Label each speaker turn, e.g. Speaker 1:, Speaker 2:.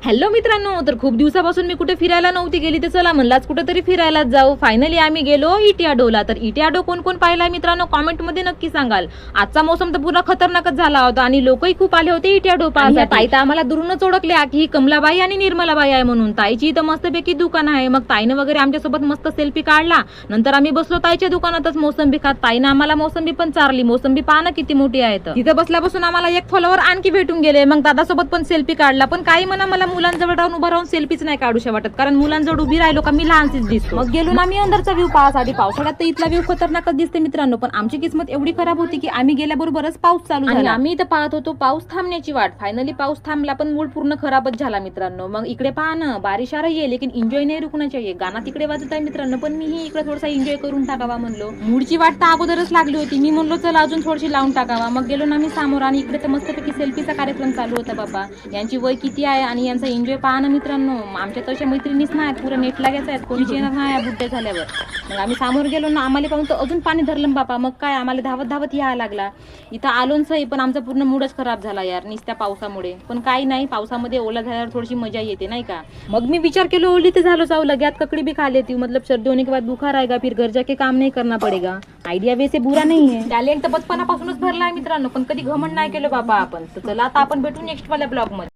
Speaker 1: Hello मित्रांनो, तर खूप दिवसापासून मी कुठे फिरायला नव्हती गेली, तर चला म्हणलाच कुठेतरी फिरायला जाऊ. फायनली आम्ही गेलो इटियाडोला. तर इटियाडो कोण कोण पाहिलाय मित्रांनो, कॉमेंट मध्ये नक्की सांगाल. आजचा मोसम तर पूर्ण खतरनाकच झाला होता आणि लोकही खूप आले होते इटियाडो पाहायला. ताई तर आम्हाला दुरूनच ओळखल्या की ही कमलाबाई आणि निर्मलाबाई आहे म्हणून. ताईची इथं मस्तपैकी दुकान आहे. मग ताईनं वगैरे आमच्यासोबत मस्त सेल्फी काढला. नंतर आम्ही बसलो ताईच्या दुकानातच मोसंबी खात. ताईनं आम्हाला मोसंबी पण चारली. मोसंबी पाहा ना किती मोठी आहे. तिथं बसल्यापासून आम्हाला एक फॉलोवर आणखी भेटून गेले. मग दादासोबत पण सेल्फी काढला. पण काही म्हणा, मला मुलांजवळ राहून उभा राहून सेल्फीच नाही काढूशा वाटत, कारण मुलांजवळ उभी राहिलो का मी लहानशीच दिसतो. मग गेलो ना मी अंदरचा व्ह्यू पाहासाठी. पावसाळ्यात तर इथला व्ह्यू खतरनाकच दिसते मित्रांनो. पण आमची किस्मत एवढी खराब होती की आम्ही गेल्याबरोबरच पाऊस चालू झाला. आम्ही इथं पाहत होतो पाऊस थांबण्याची वाट. फायनली पाऊस थांबला, पण मूड पूर्ण खराबच झाला मित्रांनो. मग इकडे पहा ना, बारिश आ रही है लेकिन एन्जॉय नाही रुकना चाहिए. गाणं तिकडे वाजत आहे मित्रांनो, पण मी इकडे थोडासा एन्जॉय करून टाकावा म्हणलो. मूडची वाट तर अगोदरच लागली होती. मी म्हणलो चला अजून थोडीशी लावून टाकावा. मग गेलो ना मी समोर, आणि इकडे तर मस्तपैकी सेल्फीचा कार्यक्रम चालू होता. बाबा यांची वय किती आहे आणि यांचा एन्जॉय पहा ना मित्रांनो. आमच्या तशा मैत्रिणीच नाही, पुरा नेट लागायचं आहेत, कोणीच येणार नाही बुड्डे झाल्यावर. मग आम्ही समोर गेलो ना, आम्हाला पाहून तर अजून पाणी धरलं बापा. मग काय आम्हाला धावत धावत यायला लागला. इथं आलोच सही, पण आमचा पूर्ण मूडच खराब झाला यार नुसत्या पावसामुळे. पण काही नाही, पावसामध्ये ओला झाल्यावर थोडीशी मजा येते नाही का. मग मी विचार केलो ओली तर झालो जाऊ, लग्यात ककड़ी भी खा लेती हूँ, मतलब सर्दी होने के बाद बुखार आएगा, फिर घर जाके काम नहीं करना पड़ेगा. आयडिया वैसे बुरा नहीं है. टॅलेंट तर बचपनापासूनच भरला आहे मित्रांनो, पण कधी घमंड नाही केलं बाबा आपण. तर चला आता आपण भेटू नेक्स्ट वाल्या ब्लॉग मध्ये.